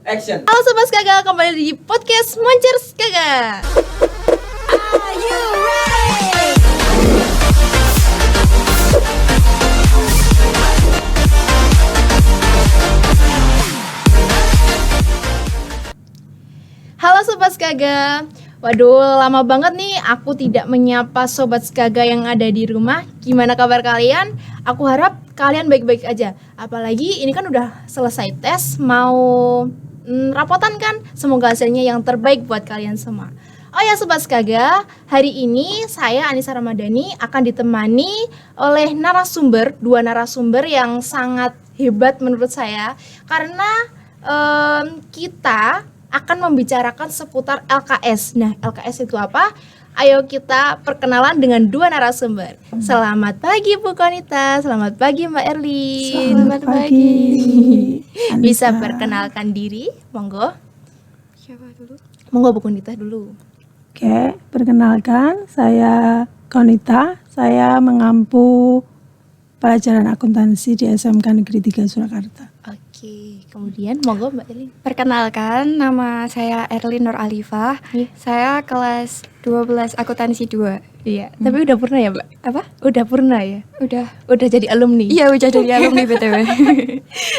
Action. Halo Sobat Skaga, kembali di podcast Moncer Skaga. Are you ready? Halo Sobat Skaga. Waduh, lama banget nih aku tidak menyapa Sobat Skaga yang ada di rumah. Gimana kabar kalian? Aku harap kalian baik-baik aja. Apalagi ini kan udah selesai tes, mau rapotan kan? Semoga hasilnya yang terbaik buat kalian semua. Oh ya Sobat Skaga, hari ini saya Anissa Ramadhani akan ditemani oleh dua narasumber yang sangat hebat menurut saya. Karena kita akan membicarakan seputar LKS. Nah, LKS itu apa? Ayo kita perkenalan dengan dua narasumber. Selamat pagi Bu Konita, selamat pagi Mbak Erlin. Selamat pagi. Bisa perkenalkan diri, monggo. Siapa dulu? Monggo Bu Konita dulu. Oke, perkenalkan saya Konita. Saya mengampu pelajaran akuntansi di SMK Negeri 3 Surakarta. Oke, kemudian monggo Mbak Erlin. Perkenalkan, nama saya Erlin Nur Alifah. Iya. Saya kelas 12 akuntansi 2. Iya, tapi udah purna ya Mbak? Apa? Udah purna ya? Udah jadi alumni? Iya, udah dari alumni BTW.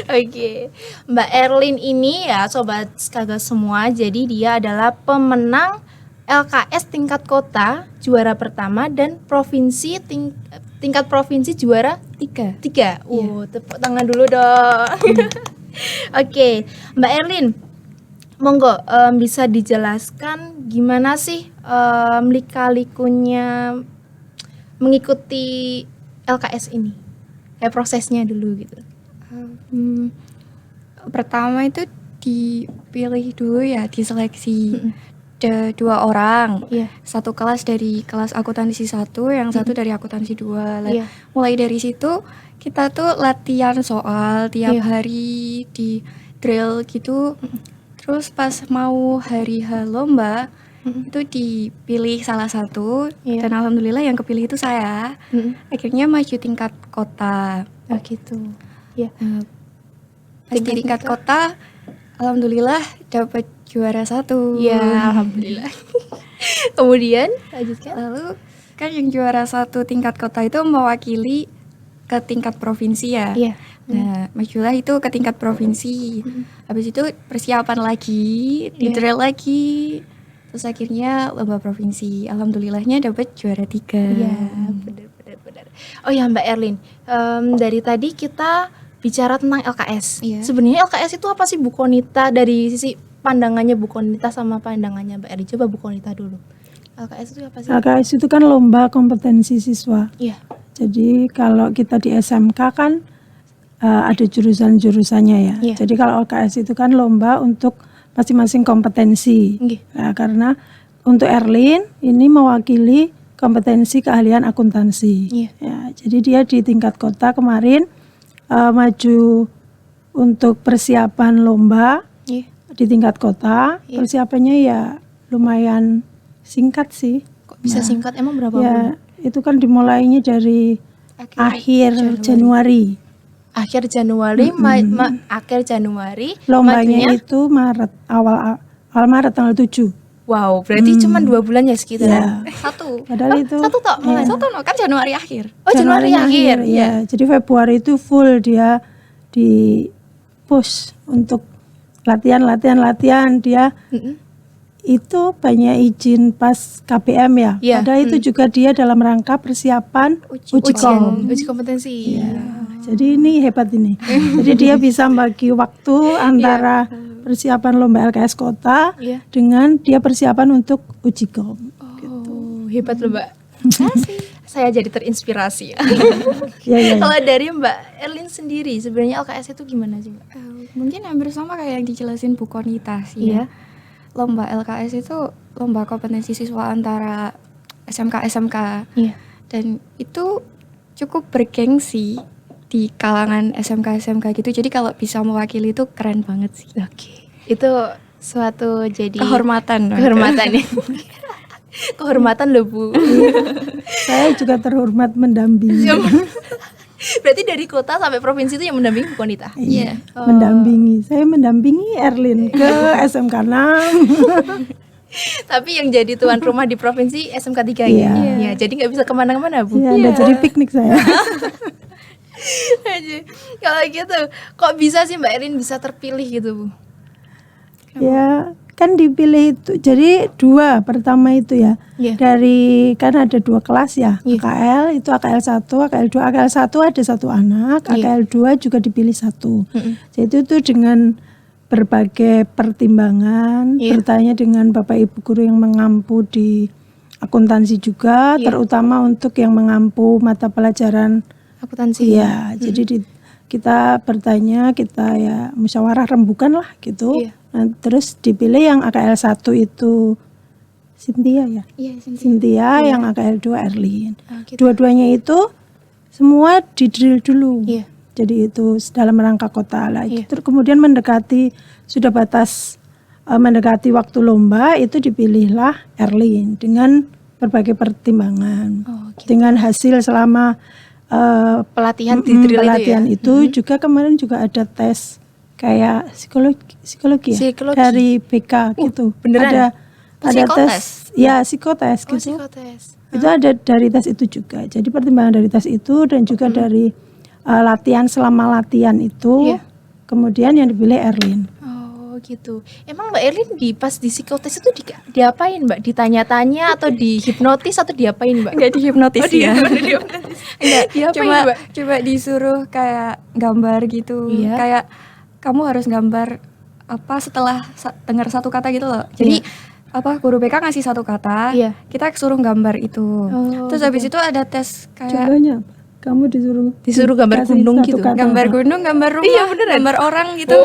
Oke, Mbak Erlin ini ya Sobat Skaga semua, jadi dia adalah pemenang LKS tingkat kota juara pertama dan tingkat provinsi juara 3. Tepuk tangan dulu dong. Oke, Mbak Erlin, monggo bisa dijelaskan gimana sih lika-likunya mengikuti LKS ini? Kayak prosesnya dulu gitu. Pertama itu dipilih dulu ya, diseleksi. Ada 2 orang, Iya. satu kelas dari kelas akuntansi 1, yang satu dari akuntansi 2. Iya. Mulai dari situ kita tuh latihan soal tiap Iya. hari di drill gitu. Terus pas mau hari lomba itu dipilih salah satu, Iya. dan alhamdulillah yang kepilih itu saya. Akhirnya maju tingkat kota. Oh gitu. Ya. Pas di tingkat kota, alhamdulillah dapat juara 1. Ya, alhamdulillah. Kemudian lanjutkan. Lalu kan yang juara 1 tingkat kota itu mewakili ke tingkat provinsi ya. Iya. Nah, majulah itu ke tingkat provinsi. Habis itu persiapan lagi, di Iya. drill lagi. Terus akhirnya lomba provinsi. Alhamdulillahnya dapat juara 3. Iya, benar. Oh ya Mbak Erlin, dari tadi kita bicara tentang LKS. Iya. Sebenarnya LKS itu apa sih Bu Konita, dari sisi pandangannya Bu Konita sama pandangannya Mbak Erlin? Coba Bu Konita dulu. LKS itu apa sih? LKS itu kan lomba kompetensi siswa. Iya. Jadi kalau kita di SMK kan ada jurusan-jurusannya ya. Iya. Jadi kalau LKS itu kan lomba untuk masing-masing kompetensi. Nggih. Nah, karena untuk Erlin ini mewakili kompetensi keahlian akuntansi. Iya. Ya, jadi dia di tingkat kota kemarin maju untuk persiapan lomba Iya. di tingkat kota. Iya. Persiapannya ya lumayan singkat sih. Kok bisa singkat? Emang berapa Ya, bulan? itu kan dimulainya dari akhir Januari. Akhir Januari, akhir Januari. Lombanya majunya- itu Maret, awal Maret tanggal 7. Wow, berarti cuma 2 bulan ya sekitaran. Ya. Satu. Padahal itu Satu tok malah. Satu no, kan Januari akhir. Oh, Januari akhir. Ya. Jadi Februari itu full dia di push untuk latihan dia Mm-mm. itu banyak izin pas KPM ya. Iya. Padahal itu juga dia dalam rangka persiapan uji kom. Uji kompetensi. Jadi ini hebat ini. Jadi dia bisa bagi waktu antara persiapan lomba LKS kota Iya. dengan dia persiapan untuk uji kom. Oh, hebat loh Mbak. Saya jadi terinspirasi ya. Ya. Kalau dari Mbak Erlin sendiri, sebenarnya LKS itu gimana sih Mbak? Mungkin hampir sama kayak yang dijelasin Bu Konita sih Iya. ya. Lomba LKS itu lomba kompetensi siswa antara SMK. Iya. Dan itu cukup bergengsi di kalangan SMK gitu. Jadi kalau bisa mewakili itu keren banget sih. Oke. Itu suatu jadi Kehormatan. kehormatan ya. Kehormatan loh Bu. Saya juga terhormat mendampingi. Berarti dari kota sampai provinsi itu yang mendampingi Bu Konita. Iya. Mendampingi. Saya mendampingi Erlin ke SMK 6. Tapi yang jadi tuan rumah di provinsi SMK 3 ya. Iya. Ya, jadi nggak bisa kemana-mana Bu. Ya, nggak jadi piknik saya. Aja. Kalau gitu, kok bisa sih Mbak Erin bisa terpilih gitu Bu? Ya, kan dipilih itu. Jadi 2 pertama itu ya. Iya. Dari kan ada 2 kelas ya. Iya. AKL itu AKL 1, AKL 2. AKL 1 ada 1 anak, Iya. AKL 2 juga dipilih 1. Jadi itu dengan berbagai pertimbangan, Iya. bertanya dengan Bapak Ibu guru yang mengampu di akuntansi juga, Iya. terutama untuk yang mengampu mata pelajaran. Akuntansi. Iya, jadi kita bertanya, kita ya musyawarah rembukan lah gitu. Iya. Nah, terus dipilih yang AKL 1 itu Cynthia ya. Iya, Cynthia, yang AKL 2 Erlin. Ah, gitu. Dua-duanya itu semua di drill dulu. Iya. Jadi itu dalam rangka kota lagi. Iya. Terus kemudian sudah batas mendekati waktu lomba, itu dipilihlah Erlin dengan berbagai pertimbangan. Oh, gitu. Dengan hasil selama Pelatihan di drill pelatihan itu ya. itu juga kemarin juga ada tes kayak psikologi ya, Psikologi. dari BK gitu. beneran? Ada Psikotes? tes, ya psikotes Oh, gitu. psikotes. Itu ada dari tes itu juga. Jadi pertimbangan dari tes itu dan juga dari latihan selama latihan itu. Iya. Kemudian yang dipilih Erlin. Oh, gitu. Emang Mbak Erlin pas di psikotes itu diapain Mbak? Ditanya-tanya atau dihipnotis atau diapain Mbak? Enggak dihipnotis ya. Enggak, Diapain, Mbak? cuma disuruh kayak gambar gitu. Iya. Kayak kamu harus gambar apa setelah dengar satu kata gitu loh. Jadi apa guru BK ngasih satu kata, Iya. kita suruh gambar itu. Oh, Terus habis itu ada tes kayak Contohnya apa? Kamu Disuruh gambar dikasih gunung satu gitu. kata gambar apa? gunung, gambar rumah, Iya, beneran. gambar orang gitu.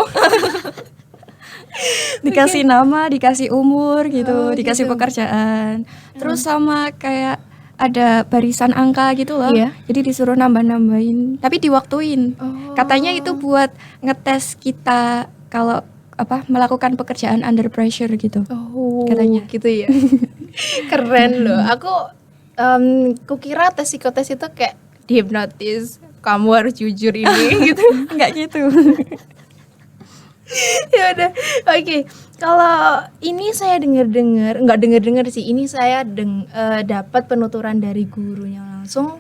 Dikasih nama, dikasih umur gitu, dikasih pekerjaan. Terus sama kayak ada barisan angka gitu loh. Iya. Jadi disuruh nambah-nambahin, tapi diwaktuin. Oh. Katanya itu buat ngetes kita kalau apa melakukan pekerjaan under pressure gitu. Oh, Katanya. gitu ya. Keren loh. Aku kukira tes psikotes itu kayak dihipnotis. Kamu harus jujur ini gitu. Enggak gitu. Ya udah. Oke. Kalau ini saya nggak dengar sih. Ini saya dapat penuturan dari gurunya langsung.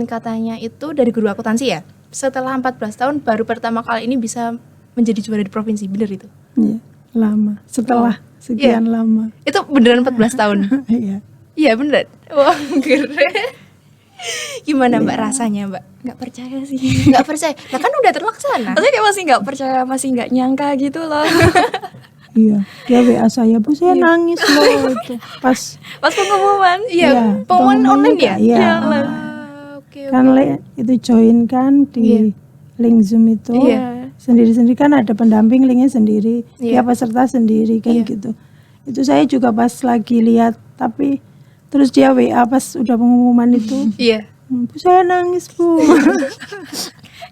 Katanya itu dari guru akuntansi ya. Setelah 14 tahun baru pertama kali ini bisa menjadi juara di provinsi. Bener itu? Iya, lama. Setelah sekian lama. Itu beneran 14 tahun. Iya. Iya bener. Wah keren. Gimana Mbak rasanya Mbak? Nggak percaya sih. Nggak percaya? Nah kan udah terlaksana. Maksudnya kayak masih nggak percaya, masih nggak nyangka gitu loh. Iya, dia WA saya, Bu, saya nangis loh itu. Pas Pas pengumuman. Iya, Iya, pengumuman pengumuman online ya? Iya. Iya, online. Oke. kan itu join kan di link Zoom itu. Iya. Sendiri-sendiri kan ada pendamping, linknya sendiri, Iya. tiap peserta sendiri kan Iya. gitu. Itu saya juga pas lagi lihat, tapi terus dia WA pas udah pengumuman itu, Iya. Bu, saya nangis, Bu.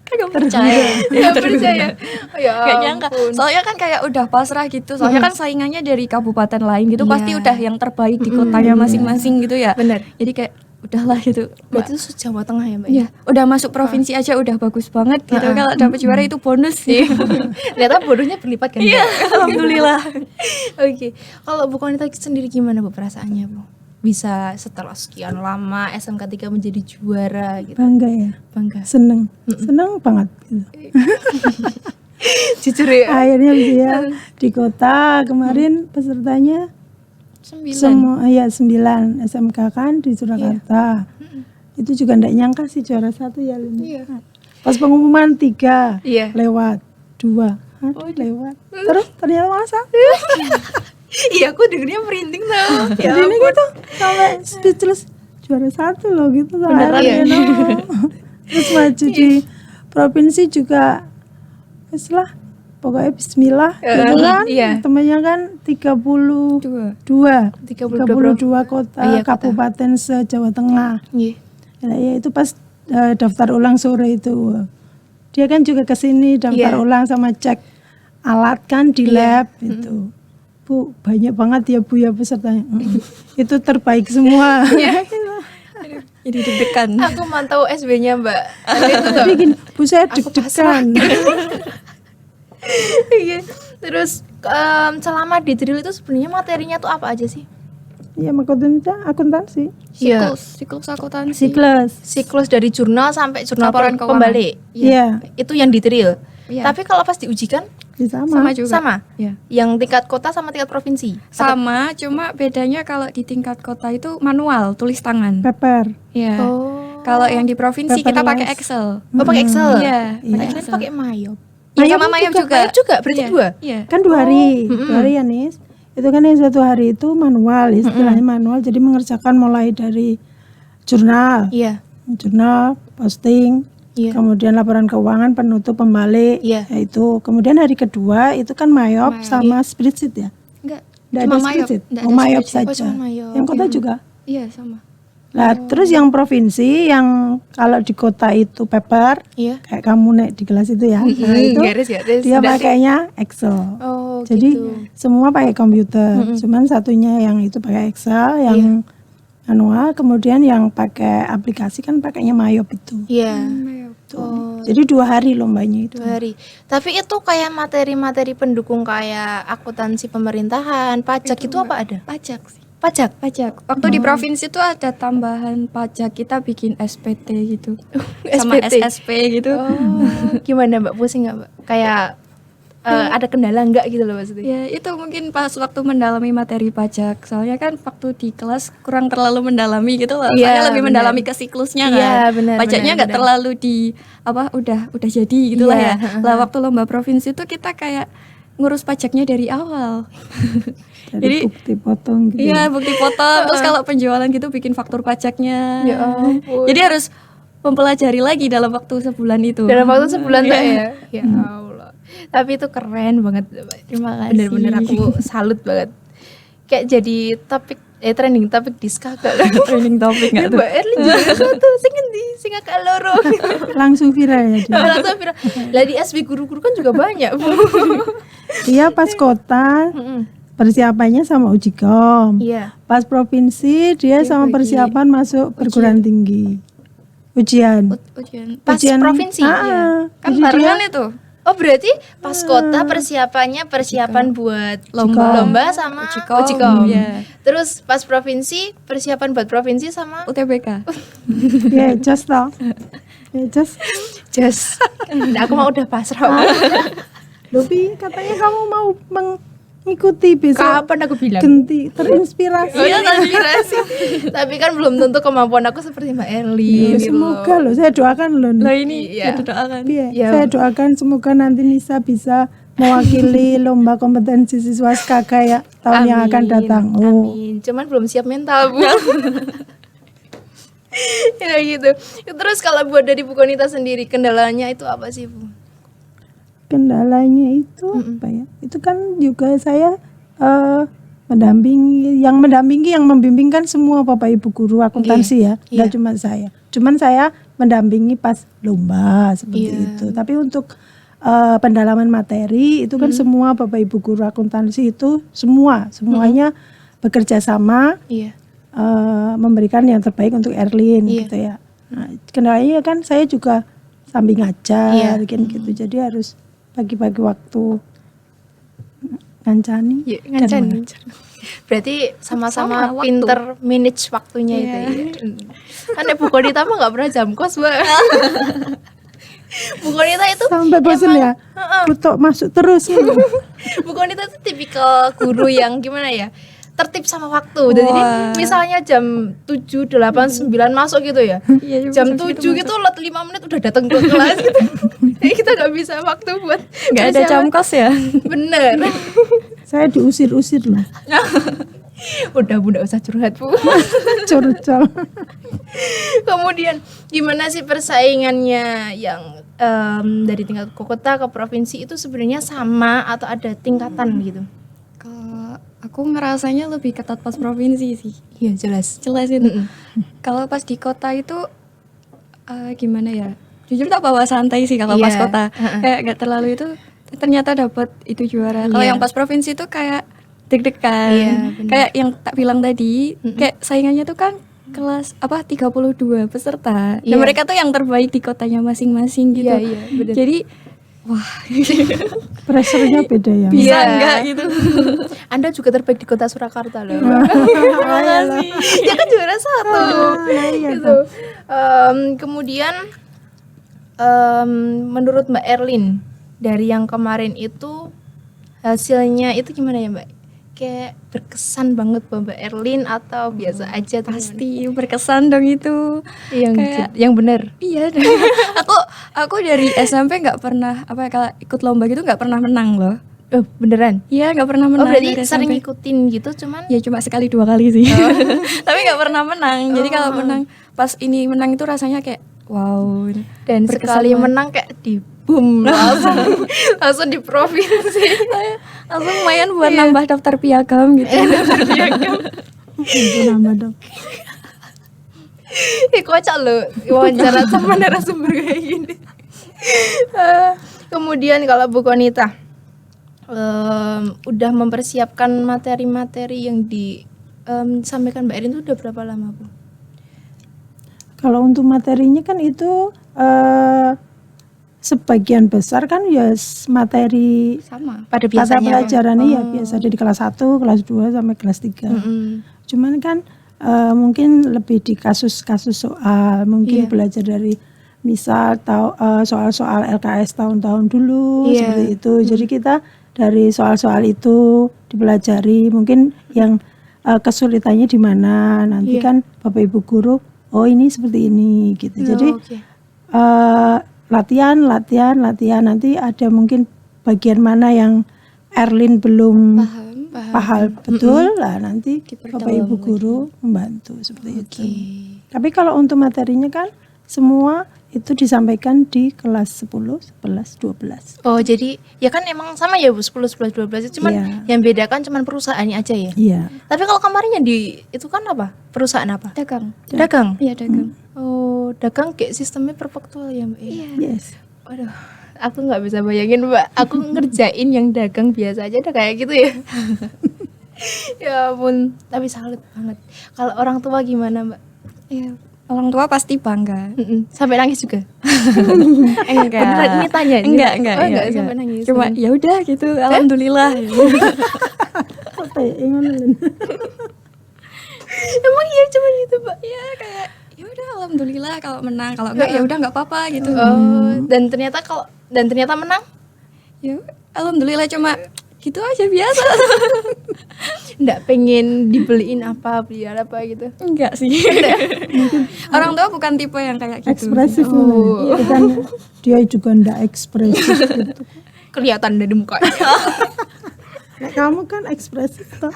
Kan gak percaya. Nggak percaya. Oh, ya Gak nyangka. ampun. Soalnya kan kayak udah pasrah gitu. Soalnya kan saingannya dari kabupaten lain gitu. Iya. Pasti udah yang terbaik di kotanya masing-masing gitu ya. Bener. Jadi kayak udahlah gitu. Berarti itu Jawa Tengah ya Mbak? Iya, udah masuk provinsi aja udah bagus banget gitu. Kalau dapat juara itu bonus sih. Ternyata bodohnya berlipat kan? Iya, Mbak? alhamdulillah. Oke. Kalau Bu Konita sendiri gimana Bu perasaannya Bu? Bisa setelah sekian lama SMK 3 menjadi juara gitu. Bangga ya, Bangga. seneng banget gitu. Jujur ya. Akhirnya dia di kota kemarin pesertanya 9. semua ya 9 SMK kan di Surakarta. Itu juga ndak nyangka sih juara 1 ya, Lin. Iya. Pas pengumuman 3 Iya. lewat 2 lewat. Terus ternyata masa Iya, aku dengernya merinding tau. Ya ini ampun. gitu sampai speechless, juara 1 loh gitu. Beneran ya? Terus maju di provinsi juga wes lah, pokoknya bismillah gitu kan. Iya. Temannya kan 32 32 kota Iya, kota. kabupaten se-Jawa Tengah. Iya. Nah, ya itu pas daftar ulang sore itu. Dia kan juga ke sini daftar Iya. ulang sama cek alat kan di lab itu. Bu, banyak banget ya Bu ya pesertanya. Itu terbaik semua. Jadi deg-degan. Aku mantau SB-nya Mbak. Tapi gini, Bu saya deg-degan. Iya. Terus selama di drill itu sebenarnya materinya tuh apa aja sih? Iya, akuntansi. Siklus akuntansi. Siklus dari jurnal sampai jurnal Laporan keuangan. pembalik. Iya, Itu yang di drill. Iya. Tapi kalau pas diujikan ya sama. Sama juga. sama. Iya. Yang tingkat kota sama tingkat provinsi. Sama, cuma bedanya kalau di tingkat kota itu manual, tulis tangan. Paper. Iya. Oh. Kalau yang di provinsi kita pakai Paperless. Excel. Oh, pakai Excel. Iya, Iya. pakai Kalian Excel. pakai Mayop. Iya, Mayop sama Mayop juga. Mayop juga, berarti Iya. 2. Iya. Kan 2 hari. 2 hari ya, Nis. Itu kan yang 1 hari itu manual, istilahnya manual. Jadi mengerjakan mulai dari jurnal, Iya. posting, Iya. kemudian laporan keuangan, penutup, pembalik, Iya. itu. Kemudian hari kedua itu kan Mayop sama spreadsheet ya. Enggak. Nggak Cuma ada Mayop. spreadsheet. Nggak Oh, ada Mayop spreadsheet. saja. cuma Mayop. Yang kota juga. Iya, sama. Lah, terus yang provinsi yang kalau di kota itu paper, Iya. kayak kamu naik di kelas itu ya. Nah, itu Garis. dia Udah sih. pakainya Excel. Oh, Jadi gitu. semua pakai komputer. Cuman satunya yang itu pakai Excel, yang manual, kemudian yang pakai aplikasi kan pakainya Mayop itu. Iya. Tuh. Jadi 2 hari lombanya itu. 2 hari. Tapi itu kayak materi-materi pendukung kayak akuntansi pemerintahan, pajak itu apa ada? Pajak sih. Pajak. Pajak. Waktu di provinsi itu ada tambahan pajak, kita bikin SPT gitu. Sama SPT. SSP gitu. Oh, gimana Mbak? Pusing nggak Mbak? Kayak ada kendala enggak gitu loh maksudnya. Ya itu mungkin pas waktu mendalami materi pajak, soalnya kan waktu di kelas kurang terlalu mendalami gitu loh. Iya, Soalnya lebih benar. mendalami ke siklusnya kan. Iya, benar, Pajaknya benar, nggak benar. terlalu di apa udah jadi gitulah Iya, ya. Lah waktu lomba provinsi itu kita kayak ngurus pajaknya dari awal. Jadi bukti potong gitu. Iya, bukti potong. Terus kalau penjualan gitu bikin faktur pajaknya. Ya ampun. Jadi harus mempelajari lagi dalam waktu sebulan itu. Dalam waktu sebulan tak Iya. ya? Ya Allah. Tapi itu keren banget. Terima kasih. Bener-bener aku salut banget. Kayak jadi trending topik di Skaga. Training topik nggak tuh? Mbak Erlin juga satu sing endi sing agak loro. Langsung viral ya dia. Langsung viral. Lah di SB guru-guru kan juga banyak, Bu. Iya pas kota persiapannya sama uji kom. Iya. Pas provinsi dia sama persiapan masuk perguruan tinggi. Ujian. Ujian. Pas Ujian- provinsi. Ah, Kan jadi barengan dia- itu. Oh berarti pas kota persiapan buat lomba sama Uji kom. uji kom. Iya. Terus pas provinsi persiapan buat provinsi sama UTBK. Ya just tau. Ya just. Just. Aku mau udah pasrah. Lobi katanya kamu mau mengikuti besok. Kapan aku bilang? Ganti terinspirasi. Iya terinspirasi. Tapi kan belum tentu kemampuan aku seperti Mbak Erlin. Ya, gitu semoga loh. loh, saya doakan loh. Lah ini Iya. kita doakan. Iya, Ya. saya doakan semoga nanti Nisa bisa mewakili lomba kompetensi siswa SKK ya tahun yang akan datang. Oh, Amin. Cuman belum siap mental, Bu. Ya gitu. Terus kalau buat dari Bu Konita sendiri kendalanya itu apa sih, Bu? kendalanya itu apa ya? Itu kan juga saya mendampingi, yang membimbing kan semua Bapak Ibu guru akuntansi ya, nggak Iya. cuma saya. Cuman saya mendampingi pas lomba seperti Iya. itu. Tapi untuk pendalaman materi itu kan semua Bapak Ibu guru akuntansi itu semuanya bekerja sama Iya. memberikan yang terbaik untuk Erlin Iya. gitu ya. Nah, kendalanya kan saya juga sambil ngajar Iya. kan gitu. Jadi harus bagi-bagi waktu ngancani. Ya, dan ngancani. mengajar. Berarti sama-sama Sama waktu. pinter manage waktunya itu ya. Kan Bu Konita mah nggak pernah jam kos, Mbak. Bu Konita itu Sampai bosan ya. Butuh masuk terus. Bu Konita itu tipikal guru yang gimana ya? Tertib sama waktu. Jadi misalnya jam 7, 8, 9 masuk gitu ya. Iya, Jam 7 gitu let 5 menit udah datang ke kelas gitu. Jadi kita nggak bisa waktu buat Nggak ada jam kos ya? Bener. Saya diusir-usir loh. Udah Bu nggak usah curhat, Bu. Curcol. Kemudian gimana sih persaingannya yang dari tingkat kota ke provinsi itu sebenarnya sama atau ada tingkatan gitu? Kalau aku ngerasanya lebih ketat pas provinsi sih. Iya jelas. Jelas itu. Kalau pas di kota itu gimana ya? Jujur tak bawa santai sih kalau Iya. pas kota. Kayak nggak terlalu itu ternyata dapat itu juara. Kalau Iya. yang pas provinsi itu kayak deg-degan. Iya, benar. Kayak yang tak bilang tadi, kayak saingannya tuh kan kelas 32 peserta. Dan Iya. mereka tuh yang terbaik di kotanya masing-masing gitu. Iya, iya, benar. Jadi wah, Pressure-nya beda ya. bisa Iya. enggak gitu. Anda juga terbaik di kota Surakarta loh. Terima kasih. Ya kan juara 1. Gitu. Kemudian menurut Mbak Erlin dari yang kemarin itu hasilnya itu gimana ya Mbak? Kayak berkesan banget Mbak Erlin atau biasa aja? Pasti berkesan dong itu. Yang benar. Iya, aku dari SMP nggak pernah kalau ikut lomba gitu nggak pernah menang loh. Beneran? Iya nggak pernah Oh menang. berarti dari sering SMP. ngikutin gitu cuman? Ya cuma sekali 2 kali sih. Tapi nggak pernah menang. Jadi kalau menang pas ini menang itu rasanya kayak wow. Dan Berkesan sekali banget. menang kayak di boom langsung di provinsi. Langsung lumayan buat nambah daftar piagam gitu. Itu nama dong. Kocak loh wawancara sama narasumber kayak gini. Kemudian kalau Bu Konita udah mempersiapkan materi-materi yang disampaikan Mbak Erin itu udah berapa lama Bu? Kalau untuk materinya kan itu sebagian besar kan ya materi Sama. Pada mata biasanya pelajaran ya biasa dari kelas 1, kelas 2 sampai kelas 3. Cuman kan mungkin lebih di kasus-kasus soal, mungkin Iya. belajar dari misal soal-soal LKS tahun-tahun dulu Iya. seperti itu. Jadi kita dari soal-soal itu dipelajari, mungkin yang kesulitannya di mana. Nanti Iya. kan Bapak Ibu guru, oh ini seperti ini gitu. Jadi Oke. latihan nanti ada mungkin bagian mana yang Erlin belum paham betul lah, nanti Bapak Ibu guru membantu seperti itu. Tapi kalau untuk materinya kan semua itu disampaikan di kelas 10, 11, 12. Oh, jadi ya kan emang sama ya Bu, 10, 11, 12 itu cuman Iya. yang bedakan cuman perusahaannya aja ya. Iya. Tapi kalau kemarinnya itu kan apa? Perusahaan apa? Dagang. Dagang. Iya, dagang. Oh, dagang kayak sistemnya perpaktual ya Mbak? Iya. Yes. Waduh, aku nggak bisa bayangin Mbak. Aku ngerjain yang dagang biasa aja udah kayak gitu ya. Ya ampun, tapi salut banget. Kalau orang tua gimana Mbak? Iya. Orang tua pasti bangga. Sampai nangis juga? Enggak. Beneran ini tanya? Enggak, Oh, enggak sampai nangis. Cuma ya udah gitu, alhamdulillah. Apa ya? Ingat Emang iya cuma gitu Mbak? Ya kayak ya udah alhamdulillah kalau menang, kalau enggak ya udah enggak apa-apa gitu. Oh, dan ternyata menang? Ya alhamdulillah, cuma gitu aja biasa. Nggak pengen dibeliin beli apa gitu? Enggak sih. Orang tua bukan tipe yang kayak gitu. ekspresif namanya. Itu kan dia juga ndak ekspresif gitu. Kelihatan dari mukanya. Nah, kamu kan ekspresif toh.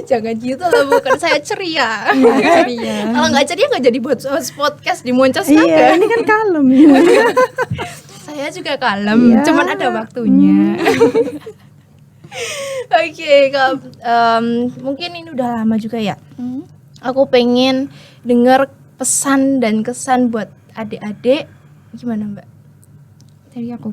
Jangan gitu lah, bukan saya ceria. Iya. Kalau nggak ceria nggak jadi buat podcast di Moncos Iya, Naga. ini kan kalem. Saya juga kalem, Iya. cuman ada waktunya. Oke, mungkin ini udah lama juga ya. Aku pengen dengar pesan dan kesan buat adik-adik. Gimana Mbak? Dari aku.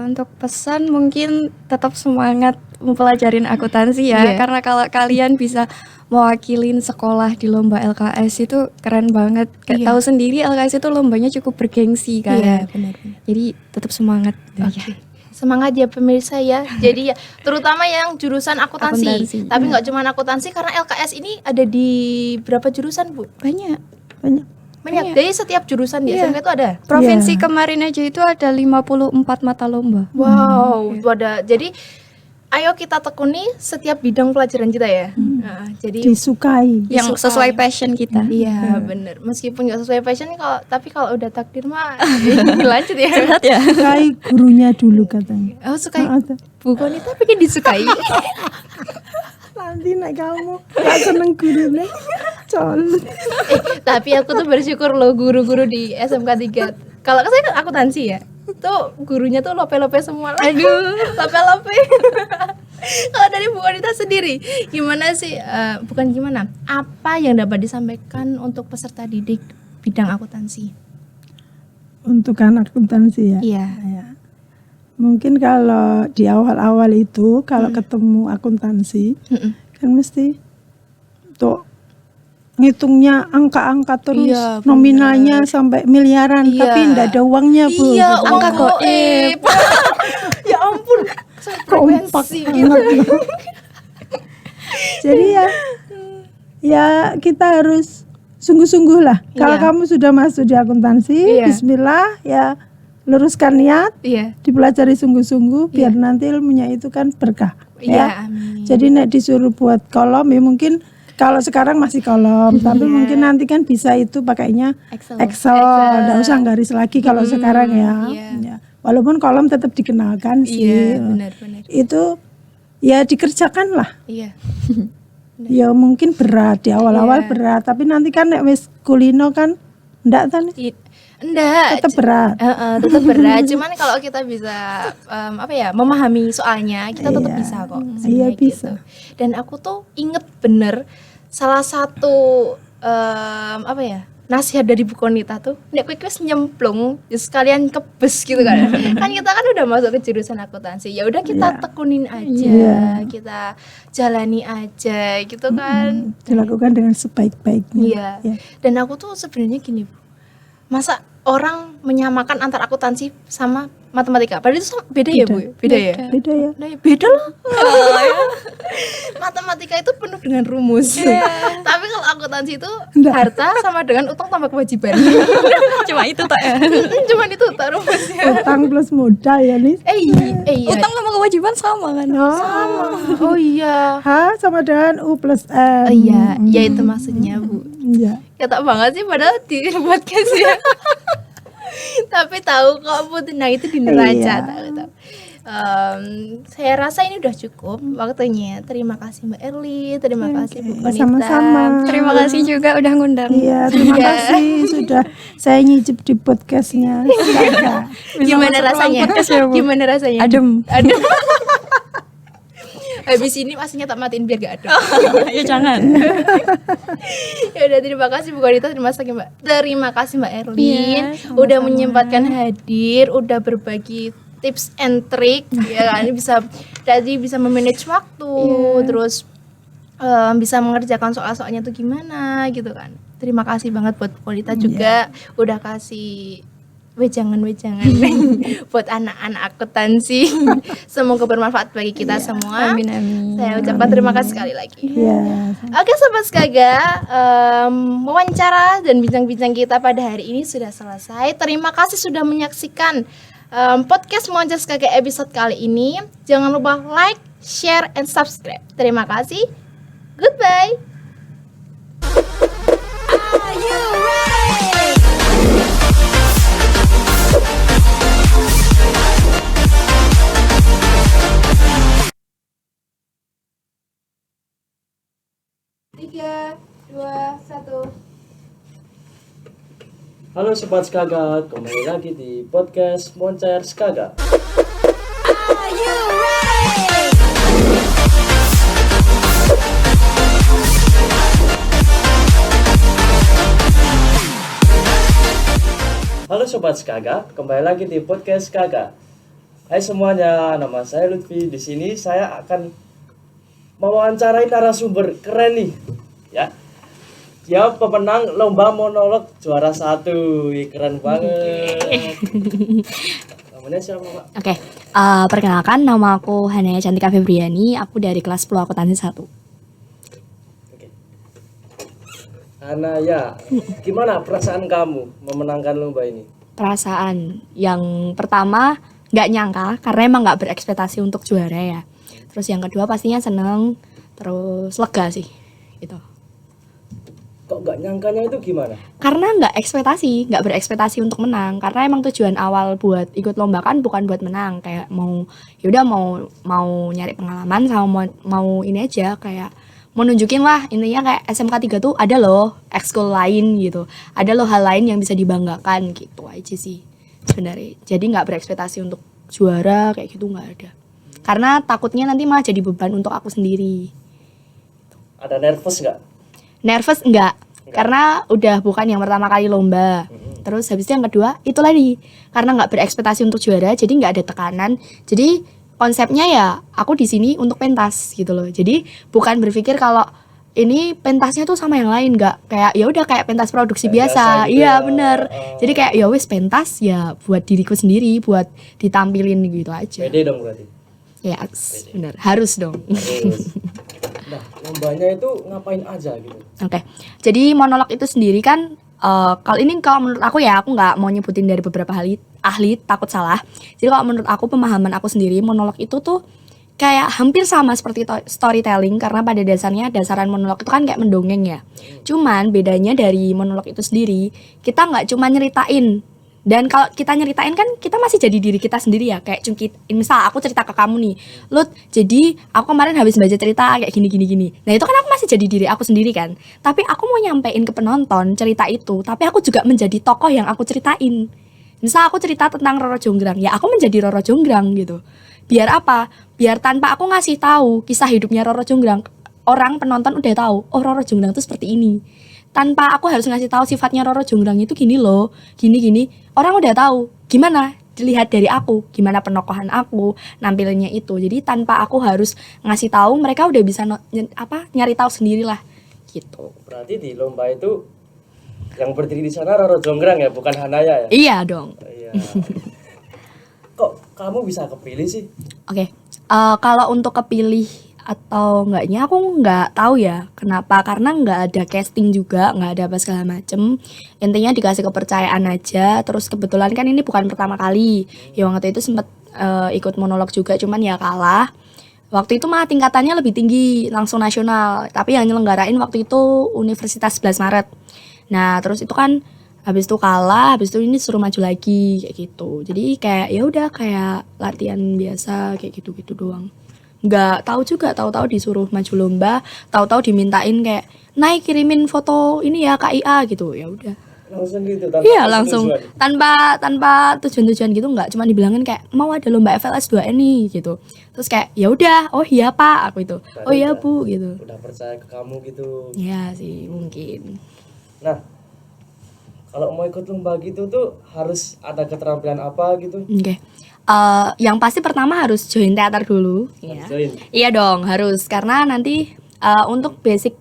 Untuk pesan mungkin tetap semangat mempelajarin akuntansi ya, Iya. karena kalau kalian bisa mewakilin sekolah di lomba LKS itu keren banget. Kayak Iya. tahu sendiri LKS itu lombanya cukup bergengsi kan. Iya, benar. Jadi tetap semangat. Oke. Semangat ya pemirsa ya. Jadi ya terutama yang jurusan akuntansi. Akuntansi, Tapi nggak cuma akuntansi karena LKS ini ada di berapa jurusan, Bu? Banyak. Banyak. Banyak. Jadi setiap jurusan di Iya. SMK itu ada. Provinsi Iya. kemarin aja itu ada 54 mata lomba. Wow, itu ada. Jadi ayo kita tekuni setiap bidang pelajaran kita ya. Nah, jadi Disukai. Yang Disukai. sesuai passion kita. iya bener. Meskipun nggak sesuai passion tapi kalau udah takdir mah lanjut ya. Ya. Sukai gurunya dulu katanya. Oh sukai Ah, ada. Bu Konita pengen disukai. Nanti nek kamu gak seneng gurunya colot. Tapi aku tuh bersyukur loh guru-guru di SMK 3. Kalau saya kan akuntansi ya. Tuh gurunya tuh lope-lope semua lah. Aduh, lope-lope. Kalau dari Bu Konita sendiri, gimana sih bukan gimana? Apa yang dapat disampaikan untuk peserta didik bidang akuntansi? Untuk anak akuntansi ya. Iya. Ya. Mungkin kalau di awal-awal itu kalau ketemu akuntansi kan mesti tuh ngitungnya angka-angka terus, Iya, nominalnya sampai miliaran, Iya. tapi enggak ada uangnya Bu. Iya, Gitu. angka goib. Ya ampun, Kompak frekuensi banget. Jadi ya kita harus sungguh-sungguh lah. Kalau Iya. kamu sudah masuk di akuntansi, Iya. bismillah ya, luruskan niat, Iya. dipelajari sungguh-sungguh biar nanti ilmunya itu kan berkah. Iya, amin. Jadi nek disuruh buat kolom ya mungkin kalau sekarang masih kolom, tapi mungkin nanti kan bisa itu pakainya Excel. Nggak usah garis lagi kalau sekarang ya. iya. Ya. Walaupun kolom tetap dikenalkan sih. Iya, benar-benar. Itu ya dikerjakan lah. Iya. Ya mungkin berat di awal-awal berat, tapi nanti kan nek wis kulino kan ndak kan Enggak. tetap berat. Tetap berat. Cuman kalau kita bisa memahami soalnya, kita tetap Iya. bisa kok. Iya, sebenarnya bisa. gitu. Dan aku tuh inget bener salah satu nasihat dari Bu Konita tuh, nek kowe wis nyemplung, ya sekalian kebes gitu kan. Kan kita kan udah masuk ke jurusan akuntansi. Ya udah kita tekunin aja, Iya. kita jalani aja gitu kan. Dilakukan dengan sebaik-baiknya. Iya. Ya. Dan aku tuh sebenarnya gini, Bu. Masa orang menyamakan antara akuntansi sama matematika. Padahal itu beda ya, Bu? Beda ya? Beda ya. Nah, beda lah. Matematika itu penuh dengan rumus. Tapi kalau akuntansi itu Enggak. harta sama dengan utang tambah kewajiban. Cuma itu tak ya. Cuman itu tak rumusnya. Utang plus modal ya nih. Iya. Utang sama kewajiban sama kan? Oh iya. H sama dengan U plus M. Oh iya, ya itu maksudnya, Bu. Iya. Kata banget sih padahal di podcast ya. Tapi tahu kok Bu, nah itu di neraca, tahu. Saya rasa ini udah cukup waktunya. Terima kasih Mbak Erli, terima kasih Bu Konita. Sama-sama. Terima kasih juga udah ngundang. Iya, terima kasih sudah saya nyicip di podcastnya. Skaga. Gimana masuk ruang rasanya? podcast ya, Bu? Gimana rasanya? Adem. Adem. Habis ini aslinya tak matiin biar gak adem. Ya jangan. Ya udah, terima kasih Bu Konita, terima kasih Mbak Erlin, Iya, udah menyempatkan hadir, udah berbagi tips and trick ya kan, bisa memanage waktu, terus bisa mengerjakan soal-soalnya tuh gimana gitu kan. Terima kasih banget buat Bu Konita juga udah kasih wejangan-wejangan buat anak-anak akuntansi. Semoga bermanfaat bagi kita semua. Amin amin. Saya ucapkan terima kasih sekali lagi. Iya. Oke Sobat Skaga, wawancara dan bincang-bincang kita pada hari ini sudah selesai. Terima kasih sudah menyaksikan podcast Wawancara Skaga episode kali ini. Jangan lupa like, share, and subscribe. Terima kasih. Goodbye. Are you ready? Tiga, dua, satu. Halo Sobat Skaga, kembali lagi di podcast Moncair Skaga. Are you ready? Halo Sobat Skaga, kembali lagi di podcast Skaga. Hai semuanya, nama saya Lutfi. Di sini saya akan mewawancarai narasumber keren nih, ya. Dia pemenang lomba monolog juara 1. Ih, keren banget. Namanya siapa, Pak? Oke, perkenalkan nama aku Hanaya Cantika Febriani, aku dari kelas 10 akuntansi 1. Oke. Anaya, gimana perasaan kamu memenangkan lomba ini? Perasaan yang pertama nggak nyangka karena emang nggak berekspektasi untuk juara ya. Terus yang kedua pastinya seneng, terus lega sih gitu. Kok nggak nyangkanya itu gimana? Karena nggak berekspektasi untuk menang. Karena emang tujuan awal buat ikut lomba kan bukan buat menang, kayak yaudah mau nyari pengalaman sama mau ini aja, kayak mau nunjukin lah intinya kayak SMK 3 tuh ada loh ekskul lain gitu, ada loh hal lain yang bisa dibanggakan gitu aja sih sebenarnya. Jadi nggak berekspektasi untuk juara kayak gitu, nggak ada. Karena takutnya nanti malah jadi beban untuk aku sendiri. Ada nervous nggak? Nervous enggak, karena udah bukan yang pertama kali lomba. Terus habis itu yang kedua itu lagi karena nggak berekspektasi untuk juara, jadi nggak ada tekanan. Jadi konsepnya ya aku di sini untuk pentas gitu loh. Jadi bukan berpikir kalau ini pentasnya tuh sama yang lain, nggak kayak ya udah kayak pentas produksi Kayak biasa. biasa gitu Iya ya. bener. Jadi kayak ya wis pentas ya buat diriku sendiri, buat ditampilin gitu aja. Pede dong berarti. Ya bener, harus dong. Terus. Nah, lombanya itu ngapain aja gitu? Oke, jadi monolog itu sendiri kan kalau menurut aku ya, aku nggak mau nyebutin dari beberapa ahli takut salah. Jadi kalau menurut aku, pemahaman aku sendiri, monolog itu tuh kayak hampir sama seperti storytelling, karena pada dasarnya dasaran monolog itu kan kayak mendongeng ya. Cuman bedanya dari monolog itu sendiri, kita nggak cuma nyeritain. Dan kalau kita nyeritain kan kita masih jadi diri kita sendiri ya. Kayak misal aku cerita ke kamu nih, Lut, jadi aku kemarin habis baca cerita kayak gini. Nah itu kan aku masih jadi diri aku sendiri kan. Tapi aku mau nyampein ke penonton cerita itu, tapi aku juga menjadi tokoh yang aku ceritain. Misal aku cerita tentang Roro Jonggrang, ya aku menjadi Roro Jonggrang gitu. Biar apa? Biar tanpa aku ngasih tahu kisah hidupnya Roro Jonggrang, orang penonton udah tahu, oh Roro Jonggrang itu seperti ini. Tanpa aku harus ngasih tahu sifatnya Roro Jonggrang itu gini loh, gini. Orang udah tahu. Gimana? Dilihat dari aku, gimana penokohan aku, nampilannya itu. Jadi tanpa aku harus ngasih tahu, mereka udah bisa nyari tahu sendirilah gitu. Berarti di lomba itu yang berdiri di sana Roro Jonggrang ya, bukan Hanaya ya? Iya dong. Iya. Kok kamu bisa kepilih sih? Oke, kalau untuk kepilih atau enggaknya aku nggak tahu ya. Kenapa? Karena nggak ada casting juga, nggak ada apa segala macem. Intinya dikasih kepercayaan aja. Terus kebetulan kan ini bukan pertama kali. Ya waktu itu sempat ikut monolog juga, cuman ya kalah. Waktu itu mah tingkatannya lebih tinggi, langsung nasional. Tapi yang nyelenggarain waktu itu Universitas 11 Maret. Nah, terus itu kan habis itu kalah, habis itu ini suruh maju lagi kayak gitu. Jadi kayak ya udah kayak latihan biasa kayak gitu-gitu doang. Nggak tahu juga, tahu-tahu disuruh maju lomba, tahu-tahu dimintain kayak naik kirimin foto ini ya KIA gitu. Ya udah. Langsung gitu Iya langsung tanpa tujuan-tujuan gitu, nggak cuma dibilangin kayak mau ada lomba FLS 2N nih gitu. Terus kayak ya udah, oh iya Pak aku itu. Oh iya Bu gitu. Udah percaya ke kamu gitu. Ya sih mungkin. Nah, kalau mau ikut lomba gitu tuh harus ada keterampilan apa gitu? Oke. Yang pasti pertama harus join teater dulu. Harus join. Iya dong, harus karena nanti untuk basic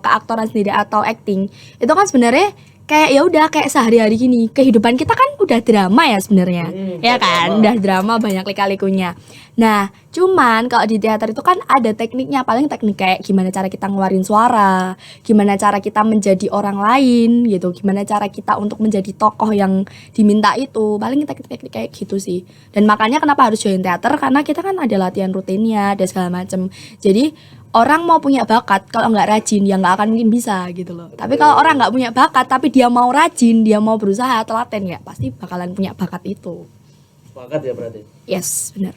keaktoran sendiri atau acting itu kan sebenarnya kayak ya udah kayak sehari-hari gini. Kehidupan kita kan udah drama ya sebenarnya. Ya kan? drama. Udah drama banyak lika-likunya. Nah, cuman kalau di teater itu kan ada tekniknya, paling teknik kayak gimana cara kita ngeluarin suara, gimana cara kita menjadi orang lain gitu, gimana cara kita untuk menjadi tokoh yang diminta itu. Paling teknik-teknik kayak gitu sih. Dan makanya kenapa harus join teater, karena kita kan ada latihan rutinnya, ada segala macem. Jadi orang mau punya bakat, kalau nggak rajin ya nggak akan mungkin bisa gitu loh. Tapi kalau orang nggak punya bakat tapi dia mau rajin, dia mau berusaha telaten ya pasti bakalan punya bakat itu. Bakat ya berarti. Yes, benar.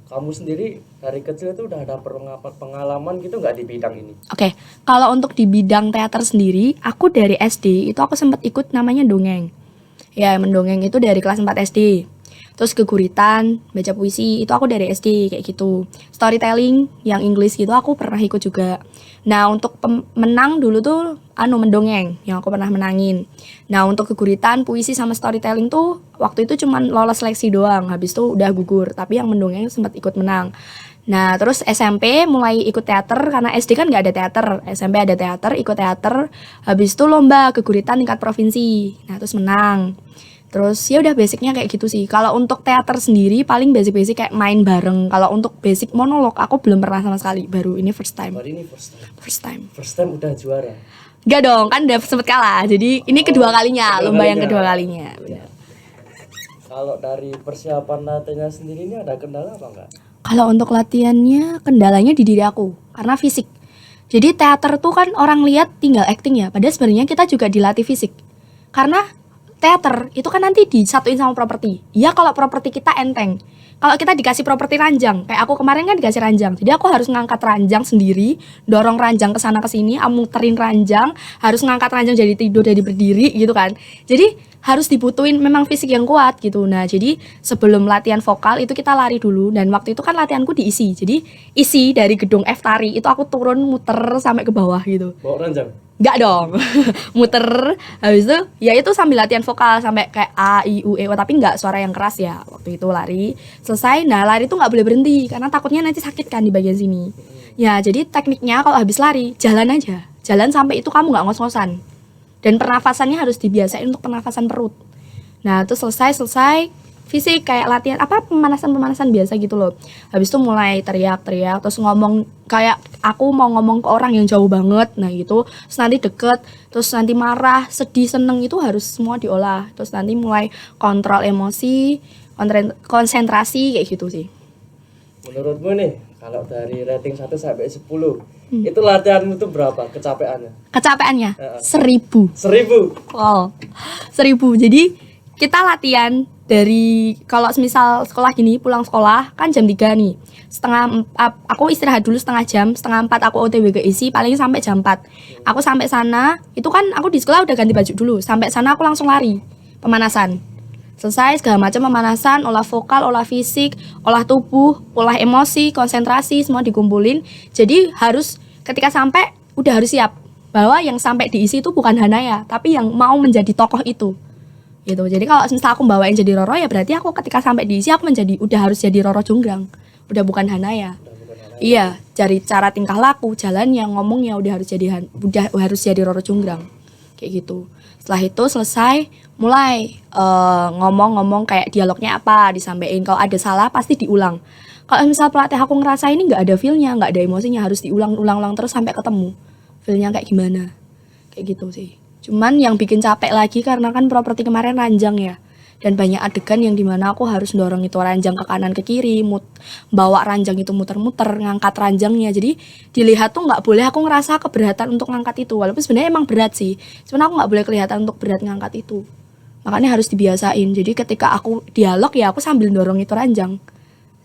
Kamu sendiri dari kecil itu udah ada pengalaman gitu nggak di bidang ini? Oke, kalau untuk di bidang teater sendiri, aku dari SD itu aku sempat ikut namanya dongeng. Ya, mendongeng itu dari kelas 4 SD. Terus keguritan, baca puisi, itu aku dari SD kayak gitu. Storytelling yang English gitu aku pernah ikut juga. Nah, untuk menang dulu tuh mendongeng yang aku pernah menangin. Nah, untuk keguritan, puisi sama storytelling tuh waktu itu cuman lolos seleksi doang, habis itu udah gugur. Tapi yang mendongeng sempat ikut menang. Nah, terus SMP mulai ikut teater karena SD kan nggak ada teater. SMP ada teater, ikut teater. Habis itu lomba keguritan tingkat provinsi. Nah, terus menang. Terus ya udah basicnya kayak gitu sih. Kalau untuk teater sendiri paling basic-basic kayak main bareng. Kalau untuk basic monolog aku belum pernah sama sekali. Baru ini first time. Baru ini first time. First time. First time udah juara. Enggak dong, kan udah sempet kalah. Jadi ini kedua kalinya, kedua lomba yang kalinya. kedua kalinya. Benar. Kalau dari persiapan latihannya sendiri ini ada kendala apa enggak? Kalau untuk latihannya kendalanya di diri aku karena fisik. Jadi teater tuh kan orang lihat tinggal acting ya. Padahal sebenarnya kita juga dilatih fisik. Karena teater itu kan nanti disatuin sama properti. Ya kalau properti kita enteng. Kalau kita dikasih properti ranjang, kayak aku kemarin kan dikasih ranjang. Jadi aku harus ngangkat ranjang sendiri, dorong ranjang ke sana ke sini, muterin ranjang, harus ngangkat ranjang jadi tidur jadi berdiri gitu kan. Jadi harus dibutuhin memang fisik yang kuat gitu. Nah, jadi sebelum latihan vokal itu kita lari dulu dan waktu itu kan latihanku diisi. Jadi isi dari gedung F tari itu aku turun muter sampai ke bawah gitu. Bawa ranjang. Enggak dong. Muter habis itu ya itu sambil latihan vokal sampai kayak A I U E O tapi enggak suara yang keras ya. Waktu itu lari selesai. Nah, lari itu enggak boleh berhenti karena takutnya nanti sakit kan di bagian sini. Ya, jadi tekniknya kalau habis lari jalan aja. Jalan sampai itu kamu enggak ngos-ngosan. Dan pernafasannya harus dibiasain untuk pernafasan perut. Nah, itu selesai fisik kayak latihan pemanasan biasa gitu loh. Habis itu mulai teriak-teriak terus ngomong kayak aku mau ngomong ke orang yang jauh banget. Nah, gitu. Terus nanti deket, terus nanti marah, sedih, seneng itu harus semua diolah. Terus nanti mulai kontrol emosi, konsentrasi kayak gitu sih. Menurutmu nih, kalau dari rating 1 sampai 10, itu latihanmu tuh berapa kecapeannya? Kecapeannya 1000. 1000. Wow. 1000. Jadi kita latihan dari kalau semisal sekolah gini pulang sekolah kan jam 3 nih. Aku istirahat dulu setengah jam, setengah 4 aku OTW ke isi paling sampai jam 4. Aku sampai sana, itu kan aku di sekolah udah ganti baju dulu. Sampai sana aku langsung lari, pemanasan. Selesai segala macam pemanasan, olah vokal, olah fisik, olah tubuh, olah emosi, konsentrasi semua dikumpulin. Jadi harus ketika sampai udah harus siap bahwa yang sampai diisi itu bukan Hanaya, tapi yang mau menjadi tokoh itu. Gitu. Jadi kalau misal aku bawain jadi Roro ya berarti aku ketika sampai diisi aku udah harus jadi Roro Jonggrang. Udah bukan Hanaya. Iya, dari cara tingkah laku, jalannya, ngomongnya udah harus jadi Roro Jonggrang. kayak gitu. Setelah itu selesai, mulai ngomong-ngomong kayak dialognya apa disampaikan. Kalau ada salah pasti diulang. Kalau misal pelatih aku ngerasa ini nggak ada feel-nya, nggak ada emosinya, harus diulang-ulang terus sampai ketemu feel-nya kayak gimana, kayak gitu sih. Cuman yang bikin capek lagi karena kan properti kemarin ranjang ya, dan banyak adegan yang dimana aku harus dorong itu ranjang ke kanan ke kiri, bawa ranjang itu muter-muter, ngangkat ranjangnya. Jadi dilihat tuh nggak boleh aku ngerasa keberatan untuk ngangkat itu, walaupun sebenarnya emang berat sih, cuman aku nggak boleh kelihatan untuk berat ngangkat itu. Makanya harus dibiasain. Jadi ketika aku dialog ya aku sambil dorong itu ranjang,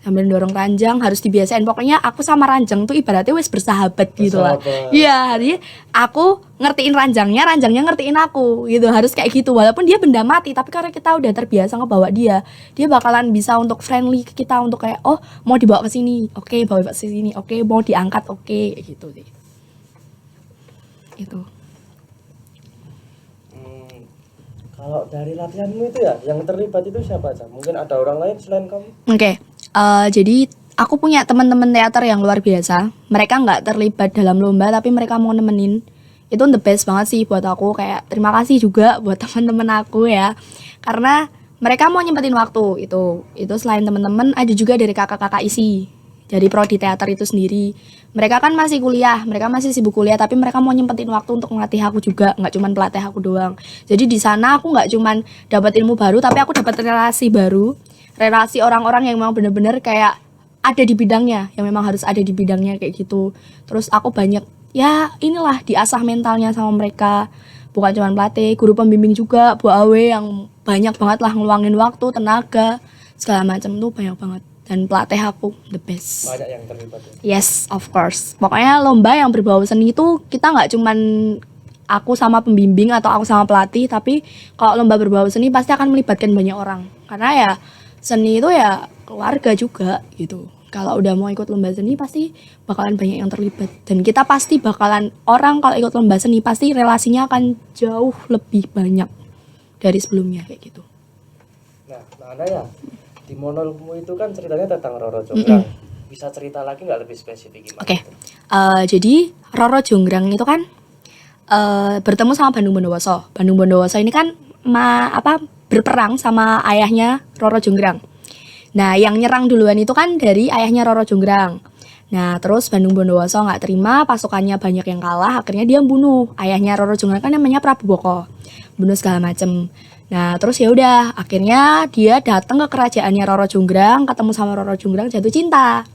harus dibiasain. Pokoknya aku sama ranjang tuh ibaratnya wis bersahabat gitu lah. Iya, jadi aku ngertiin ranjangnya ngertiin aku gitu. Harus kayak gitu. Walaupun dia benda mati, tapi karena kita udah terbiasa ngebawa dia bakalan bisa untuk friendly ke kita, untuk kayak oh mau dibawa ke sini, oke, bawa ke sini, oke, mau diangkat, oke, gitu sih. Itu. Kalau dari latihanmu itu ya, yang terlibat itu siapa aja? Mungkin ada orang lain selain kamu? Oke. Jadi aku punya teman-teman teater yang luar biasa. Mereka nggak terlibat dalam lomba tapi mereka mau nemenin. Itu the best banget sih buat aku. Kayak terima kasih juga buat teman-teman aku ya. Karena mereka mau nyempetin waktu itu. Itu selain teman-teman ada juga dari kakak-kakak isi, dari prodi teater itu sendiri. Mereka kan masih kuliah, mereka masih sibuk kuliah, tapi mereka mau nyempetin waktu untuk ngelatih aku juga, nggak cuma pelatih aku doang. Jadi di sana aku nggak cuma dapat ilmu baru, tapi aku dapat relasi baru, relasi orang-orang yang memang benar-benar kayak ada di bidangnya, yang memang harus ada di bidangnya kayak gitu. Terus aku banyak, ya inilah diasah mentalnya sama mereka, bukan cuma pelatih, guru pembimbing juga, Bu Awe yang banyak banget lah ngeluangin waktu, tenaga, segala macam tuh banyak banget. Dan pelatih aku the best. Banyak yang terlibat ya? Yes, of course. Pokoknya lomba yang berbau seni itu kita nggak cuman aku sama pembimbing atau aku sama pelatih, tapi kalau lomba berbau seni pasti akan melibatkan banyak orang. Karena ya seni itu ya keluarga juga gitu. Kalau udah mau ikut lomba seni pasti bakalan banyak yang terlibat. Dan kita pasti bakalan, orang kalau ikut lomba seni pasti relasinya akan jauh lebih banyak dari sebelumnya kayak gitu. Nah, Anda ya, di monologmu itu kan ceritanya tentang Roro Jonggrang. Bisa cerita lagi nggak lebih spesifik gimana? Oke. Jadi Roro Jonggrang itu kan bertemu sama Bandung Bondowoso. Bandung Bondowoso ini kan berperang sama ayahnya Roro Jonggrang. Nah, yang nyerang duluan itu kan dari ayahnya Roro Jonggrang. Nah, terus Bandung Bondowoso nggak terima, pasukannya banyak yang kalah, akhirnya dia bunuh ayahnya Roro Jonggrang, kan namanya Prabu Boko. Bunuh segala macem. Nah, terus ya udah, akhirnya dia datang ke kerajaannya Roro Jonggrang, ketemu sama Roro Jonggrang, jatuh cinta.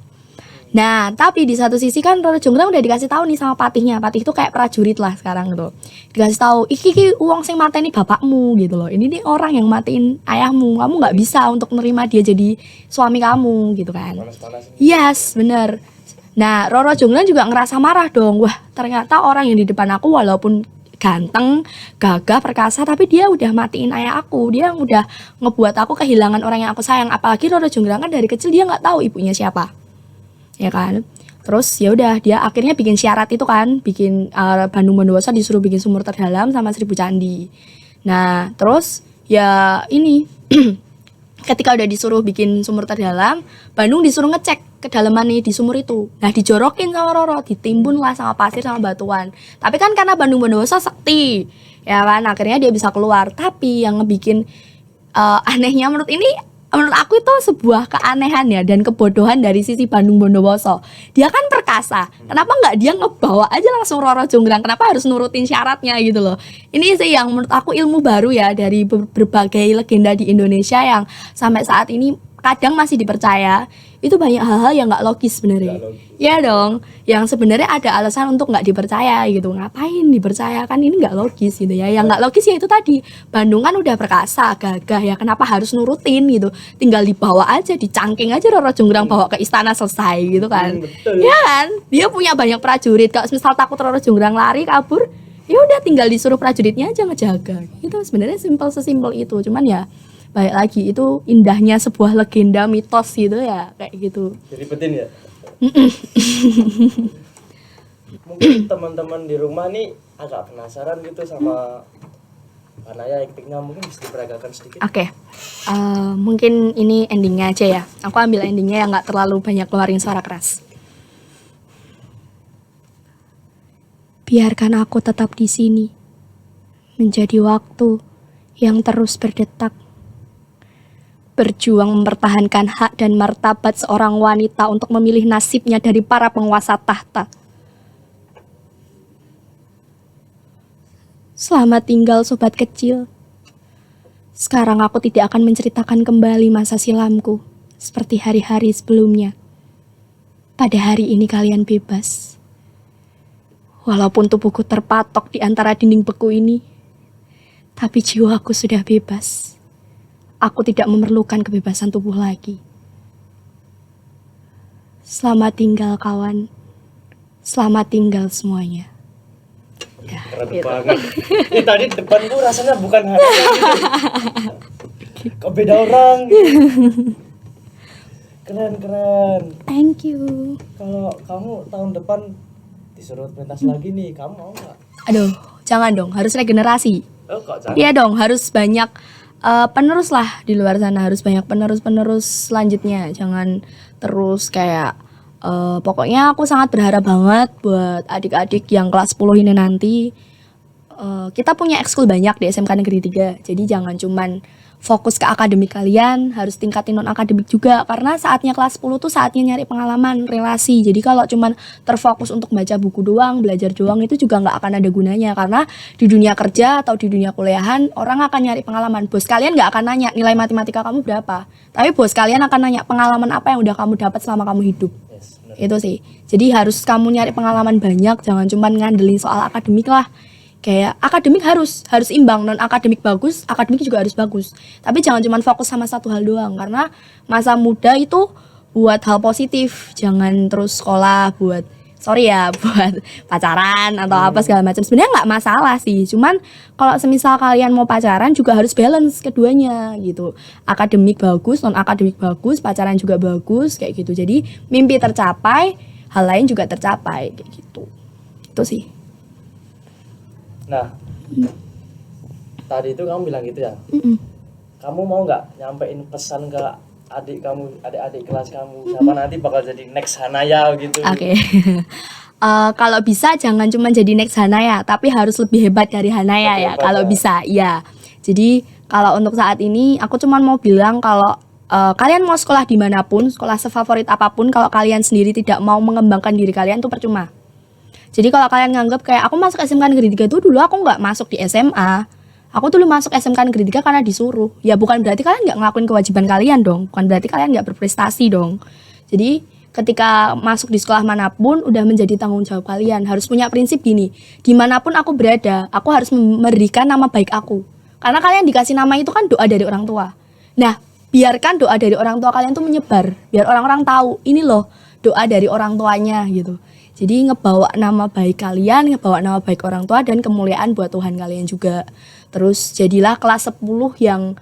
Nah, tapi di satu sisi kan Roro Jonggrang udah dikasih tahu nih sama patihnya. Patih itu kayak prajurit lah sekarang gitu. Dikasih tahu, iki uang sing mateni bapakmu gitu loh. Ini nih orang yang matiin ayahmu. Kamu nggak bisa untuk nerima dia jadi suami kamu gitu kan. Panas-panas. Yes, bener. Nah, Roro Jonggrang juga ngerasa marah dong. Wah, ternyata orang yang di depan aku walaupun ganteng, gagah, perkasa, tapi dia udah matiin ayah aku. Dia udah ngebuat aku kehilangan orang yang aku sayang. Apalagi Roro Jonggrang kan dari kecil dia nggak tahu ibunya siapa, ya kan. Terus ya udah, dia akhirnya bikin syarat itu kan, bikin Bandung Bondowoso disuruh bikin sumur terdalam sama 1000 candi. Nah, terus ya ini ketika udah disuruh bikin sumur terdalam, Bandung disuruh ngecek kedalaman nih di sumur itu. Nah, dijorokin sama Roro, ditimbun lah sama pasir sama batuan. Tapi kan karena Bandung Bondowoso sakti, ya kan, akhirnya dia bisa keluar. Tapi yang ngebikin anehnya menurut aku itu sebuah keanehan ya dan kebodohan dari sisi Bandung Bondowoso. Dia kan perkasa, kenapa nggak dia ngebawa aja langsung Roro Jonggrang? Kenapa harus nurutin syaratnya gitu loh? Ini sih yang menurut aku ilmu baru ya dari berbagai legenda di Indonesia yang sampai saat ini kadang masih dipercaya. Itu banyak hal-hal yang nggak logis sebenarnya. Ya dong, yang sebenarnya ada alasan untuk nggak dipercaya gitu. Ngapain dipercaya, kan ini nggak logis gitu ya. Yang nggak logis ya itu tadi, Bandung kan udah perkasa, gagah ya, kenapa harus nurutin gitu? Tinggal dibawa aja, dicangking aja Roro Jonggrang bawa ke istana selesai gitu kan. Betul. Ya kan, dia punya banyak prajurit. Kalau misal takut Roro Jonggrang lari kabur, ya udah tinggal disuruh prajuritnya aja ngejaga. Itu sebenarnya sesimpel itu. Cuman ya baik lagi, itu indahnya sebuah legenda mitos gitu ya, kayak gitu. Diribetin ya. Mungkin teman-teman di rumah nih agak penasaran gitu sama Panaya actingnya, mungkin bisa diperagakan sedikit. Oke. Mungkin ini endingnya aja ya. Aku ambil endingnya yang nggak terlalu banyak keluarin suara keras. Biarkan aku tetap di sini, menjadi waktu yang terus berdetak. Berjuang mempertahankan hak dan martabat seorang wanita untuk memilih nasibnya dari para penguasa tahta. Selamat tinggal sobat kecil. Sekarang aku tidak akan menceritakan kembali masa silamku seperti hari-hari sebelumnya. Pada hari ini kalian bebas. Walaupun tubuhku terpatok di antara dinding beku ini, tapi jiwaku sudah bebas. Aku tidak memerlukan kebebasan tubuh lagi. Selamat tinggal kawan. Selamat tinggal semuanya. Keren banget. Ini tadi depanku rasanya bukan hari ini. Kok beda orang? Keren. Thank you. Kalau kamu tahun depan disuruh pentas lagi nih, kamu mau nggak? Aduh, jangan dong, harus regenerasi. Oh, kok jangan? Iya dong, harus banyak penerus lah di luar sana, harus banyak penerus selanjutnya. Jangan terus kayak pokoknya aku sangat berharap banget buat adik-adik yang kelas 10 ini nanti. Kita punya ekskul banyak di SMK Negeri 3. Jadi jangan cuman fokus ke akademik kalian, harus tingkatin non-akademik juga. Karena saatnya kelas 10 tuh saatnya nyari pengalaman, relasi. Jadi kalau cuman terfokus untuk baca buku doang, belajar doang, itu juga nggak akan ada gunanya. Karena di dunia kerja atau di dunia kuliahan, orang akan nyari pengalaman. Bos kalian nggak akan nanya nilai matematika kamu berapa. Tapi bos kalian akan nanya pengalaman apa yang udah kamu dapat selama kamu hidup. Yes, bener. Itu sih. Jadi harus kamu nyari pengalaman banyak, jangan cuman ngandelin soal akademik lah. Kayak akademik harus imbang, non akademik bagus, akademik juga harus bagus. Tapi jangan cuma fokus sama satu hal doang, karena masa muda itu buat hal positif. Jangan terus sekolah buat buat pacaran atau apa segala macam. Sebenarnya nggak masalah sih, cuman kalau semisal kalian mau pacaran juga harus balance keduanya gitu. Akademik bagus, non akademik bagus, pacaran juga bagus kayak gitu. Jadi mimpi tercapai, hal lain juga tercapai kayak gitu. Itu sih. Nah, tadi itu kamu bilang gitu ya. Mm-mm. Kamu mau nggak nyampein pesan ke adik kamu, adik-adik kelas kamu, siapa nanti bakal jadi next Hanaya gitu? Oke. Kalau bisa jangan cuma jadi next Hanaya, tapi harus lebih hebat dari Hanaya Lebih ya. hebat Kalau ya. bisa, ya. Jadi kalau untuk saat ini, aku cuma mau bilang kalau kalian mau sekolah dimanapun, sekolah sefavorit apapun, kalau kalian sendiri tidak mau mengembangkan diri kalian tuh percuma. Jadi kalau kalian nganggap kayak aku masuk SMK Negeri 3 tuh dulu aku nggak masuk di SMA. Aku dulu masuk SMK Negeri 3 karena disuruh. Ya bukan berarti kalian nggak ngelakuin kewajiban kalian dong. Bukan berarti kalian nggak berprestasi dong. Jadi ketika masuk di sekolah manapun udah menjadi tanggung jawab kalian. Harus punya prinsip gini. Dimanapun aku berada, aku harus memberikan nama baik aku. Karena kalian dikasih nama itu kan doa dari orang tua. Nah, biarkan doa dari orang tua kalian tuh menyebar. Biar orang-orang tahu, ini loh doa dari orang tuanya gitu. Jadi ngebawa nama baik kalian, ngebawa nama baik orang tua dan kemuliaan buat Tuhan kalian juga. Terus jadilah kelas 10 yang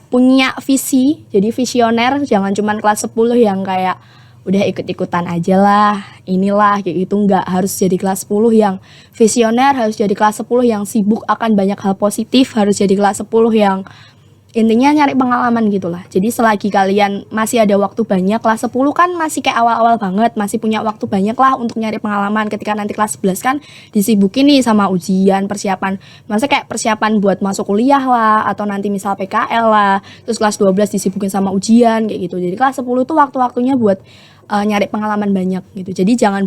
punya visi, jadi visioner, jangan cuman kelas 10 yang kayak udah ikut-ikutan aja lah, inilah kayak gitu. Enggak, harus jadi kelas 10 yang visioner, harus jadi kelas 10 yang sibuk akan banyak hal positif, harus jadi kelas 10 yang intinya nyari pengalaman gitulah. Jadi selagi kalian masih ada waktu banyak, kelas 10 kan masih kayak awal-awal banget, masih punya waktu banyak lah untuk nyari pengalaman. Ketika nanti kelas 11 kan disibukin nih sama ujian, persiapan. Maksudnya kayak persiapan buat masuk kuliah lah, atau nanti misal PKL lah. Terus kelas 12 disibukin sama ujian kayak gitu. Jadi kelas 10 tuh waktu-waktunya buat nyari pengalaman banyak gitu. Jadi jangan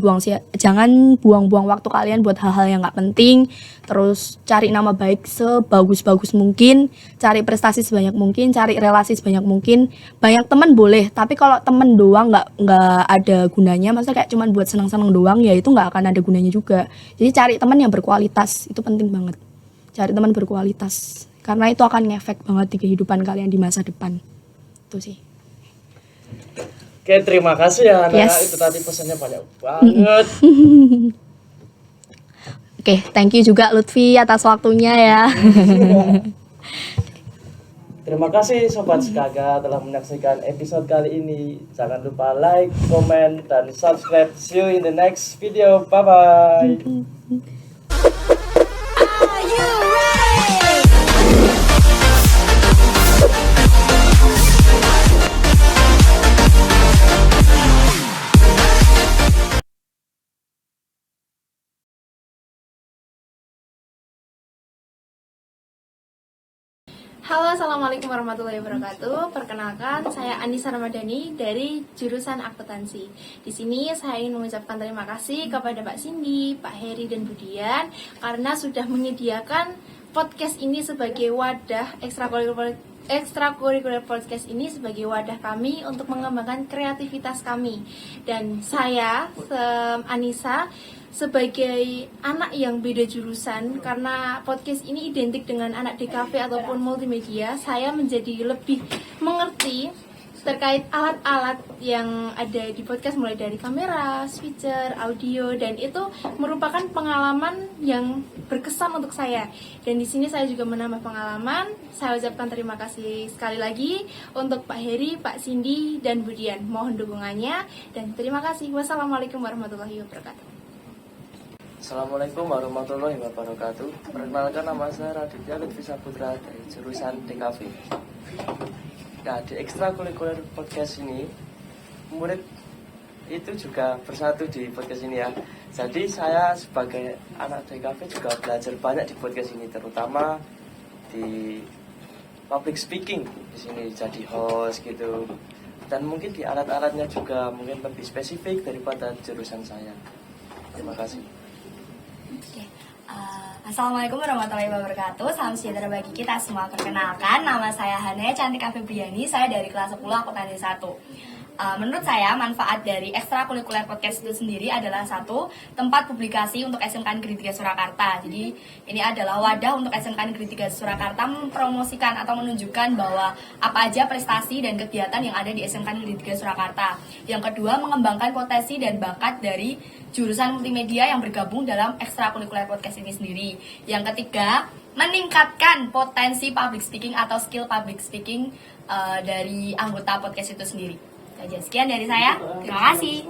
buang-buang waktu kalian buat hal-hal yang nggak penting. Terus cari nama baik sebagus-bagus mungkin, cari prestasi sebanyak mungkin, cari relasi sebanyak mungkin. Banyak teman boleh, tapi kalau temen doang nggak ada gunanya, maksudnya kayak cuman buat senang-senang doang, ya itu nggak akan ada gunanya juga. Jadi cari teman yang berkualitas, itu penting banget. Cari teman berkualitas, karena itu akan ngefek banget di kehidupan kalian di masa depan. Itu sih. Oke, terima kasih ya Nana. Yes. Itu tadi pesannya banyak banget. Oke, thank you juga Lutfi atas waktunya ya. Terima kasih Sobat Skaga telah menyaksikan episode kali ini. Jangan lupa like, comment, dan subscribe. See you in the next video. Bye-bye. Halo, assalamualaikum warahmatullahi wabarakatuh. Perkenalkan, saya Anissa Ramadhani dari jurusan akuntansi. Di sini saya ingin mengucapkan terima kasih kepada Pak Cindy, Pak Heri, dan Budian karena sudah menyediakan podcast ini sebagai wadah ekstrakurikuler podcast ini sebagai wadah kami untuk mengembangkan kreativitas kami. Dan saya, Anissa, sebagai anak yang beda jurusan, karena podcast ini identik dengan anak DKV ataupun multimedia, saya menjadi lebih mengerti terkait alat-alat yang ada di podcast, mulai dari kamera, switcher, audio, dan itu merupakan pengalaman yang berkesan untuk saya. Dan di sini saya juga menambah pengalaman. Saya ucapkan terima kasih sekali lagi untuk Pak Heri, Pak Cindy, dan Budian. Mohon dukungannya dan terima kasih. Wassalamualaikum warahmatullahi wabarakatuh. Assalamualaikum warahmatullahi wabarakatuh. Perkenalkan, nama saya Raditya Lutfi Saputra dari jurusan DKV. Nah, di ekstrakurikuler podcast ini, murid itu juga bersatu di podcast ini ya. Jadi saya sebagai anak DKV juga belajar banyak di podcast ini, terutama di public speaking di sini jadi host gitu. Dan mungkin di alat-alatnya juga mungkin lebih spesifik daripada jurusan saya. Terima kasih. Assalamualaikum warahmatullahi wabarakatuh. Salam sejahtera bagi kita semua. Perkenalkan, nama saya Hana Cantika Febriani. Saya dari kelas 10 akuntansi 1. Menurut saya, manfaat dari ekstrakurikuler podcast itu sendiri adalah satu, tempat publikasi untuk SMK Negeri 3 Surakarta. Jadi ini adalah wadah untuk SMK Negeri 3 Surakarta mempromosikan atau menunjukkan bahwa apa aja prestasi dan kegiatan yang ada di SMK Negeri 3 Surakarta. Yang kedua, mengembangkan potensi dan bakat dari jurusan multimedia yang bergabung dalam ekstrakurikuler podcast ini sendiri. Yang ketiga, meningkatkan potensi public speaking atau skill public speaking dari anggota podcast itu sendiri. Sekian dari saya. Terima kasih.